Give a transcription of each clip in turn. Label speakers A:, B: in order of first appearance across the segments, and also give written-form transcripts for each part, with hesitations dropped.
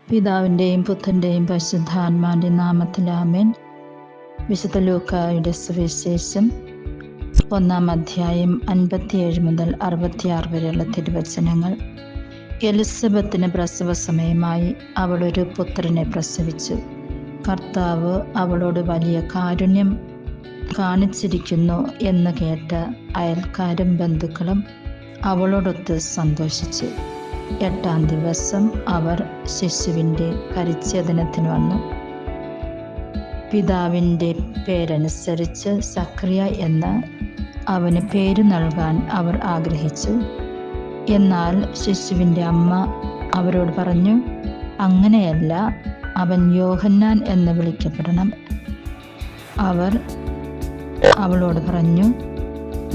A: പിതാവിൻ്റെയും പുത്രൻ്റെയും പരിശുദ്ധാത്മാവിൻ്റെ നാമത്തിൽ ആമേൻ. വിശുദ്ധ ലൂക്കായുടെ സുവിശേഷം 1 അധ്യായം 57 മുതൽ 66 വരെയുള്ള തിരുവചനങ്ങൾ. എലിസബത്തിന് പ്രസവ സമയമായി. അവൾ ഒരു പുത്രനെ പ്രസവിച്ചു. കർത്താവ് അവളോട് വലിയ കാരുണ്യം കാണിച്ചിരിക്കുന്നു എന്ന് കേട്ട് അയൽക്കാരും ബന്ധുക്കളും അവളോടൊത്ത് സന്തോഷിച്ചു. 8-ാം ദിവസം അവർ ശിശുവിൻ്റെ പരിച്ഛേദനത്തിന് വന്നു. പിതാവിൻ്റെ പേരനുസരിച്ച് സക്രിയ എന്ന് അവന് പേര് നൽകാൻ അവർ ആഗ്രഹിച്ചു. എന്നാൽ ശിശുവിൻ്റെ അമ്മ അവരോട് പറഞ്ഞു, അങ്ങനെയല്ല, അവൻ യോഹന്നാൻ എന്ന് വിളിക്കപ്പെടണം. അവർ അവളോട് പറഞ്ഞു,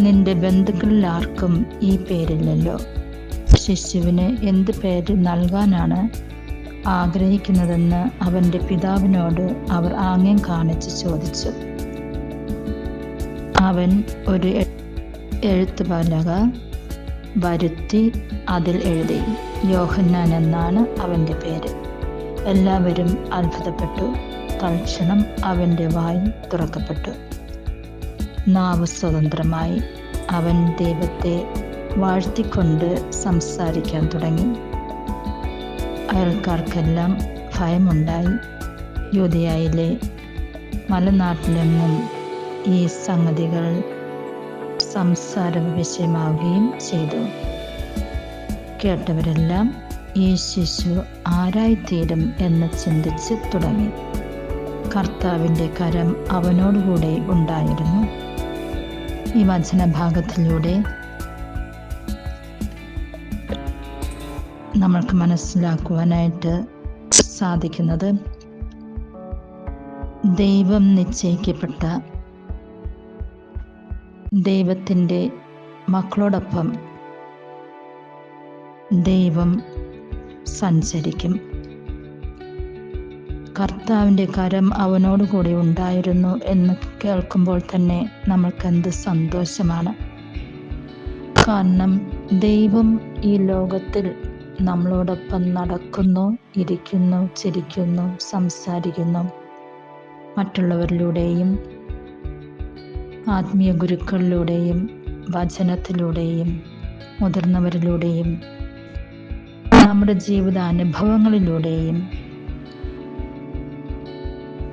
A: നിന്റെ ബന്ധുക്കളിൽ ആർക്കും ഈ പേരില്ലല്ലോ. ശിശുവിന് എന്ത് പേര് നൽകാനാണ് ആഗ്രഹിക്കുന്നതെന്ന് അവൻ്റെ പിതാവിനോട് അവർ ആംഗ്യം കാണിച്ച് ചോദിച്ചു. അവൻ ഒരു എഴുത്തുപലക വരുത്തി അതിൽ എഴുതി, യോഹന്നാൻ എന്നാണ് അവൻ്റെ പേര്. എല്ലാവരും അത്ഭുതപ്പെട്ടു. തൽക്ഷണം അവൻ്റെ വായ് തുറക്കപ്പെട്ടു. നാവ് സ്വതന്ത്രമായി. അവൻ ദൈവത്തെ വാഴ്ത്തിക്കൊണ്ട് സംസാരിക്കാൻ തുടങ്ങി. അയൽക്കാർക്കെല്ലാം ഭയമുണ്ടായി. യൂദയായിലെ മലനാട്ടിലെങ്ങും ഈ സംഗതികൾ സംസാര വിഷയമാവുകയും ചെയ്തു. കേട്ടവരെല്ലാം ഈ ശിശു ആരായിത്തീരും എന്ന് ചിന്തിച്ച് തുടങ്ങി. കർത്താവിൻ്റെ കരം അവനോടുകൂടെ ഉണ്ടായിരുന്നു. ഈ വചനഭാഗത്തിലൂടെ നമ്മൾക്ക് മനസ്സിലാക്കുവാനായിട്ട് സാധിക്കുന്നത്, ദൈവം നിശ്ചയിക്കപ്പെട്ട ദൈവത്തിൻ്റെ മക്കളോടൊപ്പം ദൈവം സഞ്ചരിക്കും. കർത്താവിൻ്റെ കരം അവനോടുകൂടി ഉണ്ടായിരുന്നു എന്ന് കേൾക്കുമ്പോൾ തന്നെ നമ്മൾക്കെന്ത് സന്തോഷമാണ്. കാരണം ദൈവം ഈ ലോകത്തിൽ നമ്മളോടൊപ്പം നടക്കുന്നു, ഇരിക്കുന്നു, ചിരിക്കുന്നു, സംസാരിക്കുന്നു. മറ്റുള്ളവരിലൂടെയും ആത്മീയ ഗുരുക്കളിലൂടെയും വചനത്തിലൂടെയും മുതിർന്നവരിലൂടെയും നമ്മുടെ ജീവിതാനുഭവങ്ങളിലൂടെയും.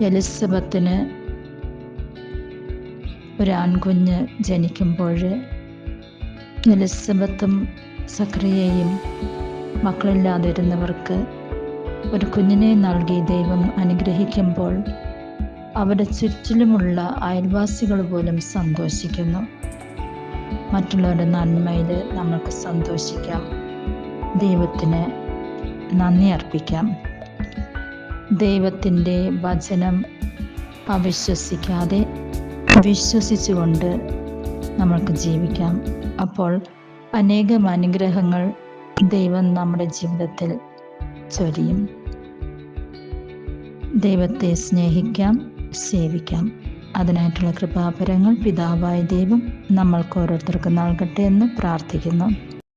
A: എലിസബത്തിന് ഒരു ആൺകുഞ്ഞ് ജനിക്കുമ്പോൾ എലിസബത്തും സക്രിയയും മക്കളില്ലാതിരുന്നവർക്ക് ഒരു കുഞ്ഞിനെ നൽകി ദൈവം അനുഗ്രഹിക്കുമ്പോൾ അവരുടെ ചുറ്റിലുമുള്ള അയൽവാസികൾ പോലും സന്തോഷിക്കുന്നു. മറ്റുള്ളവരുടെ നന്മയിൽ നമുക്ക് സന്തോഷിക്കാം, ദൈവത്തിന് നന്ദി അർപ്പിക്കാം. ദൈവത്തിൻ്റെ വചനം അവിശ്വസിക്കാതെ വിശ്വസിച്ചുകൊണ്ട് നമ്മൾക്ക് ജീവിക്കാം. അപ്പോൾ അനേകം അനുഗ്രഹങ്ങൾ ദൈവം നമ്മുടെ ജീവിതത്തിൽ ചൊരിയും. ദൈവത്തെ സ്നേഹിക്കാം, സേവിക്കാം. അതിനായിട്ടുള്ള കൃപാവരങ്ങൾ പിതാവായ ദൈവം നമ്മൾക്ക് ഓരോരുത്തർക്കും നൽകട്ടെ എന്ന് പ്രാർത്ഥിക്കുന്നു.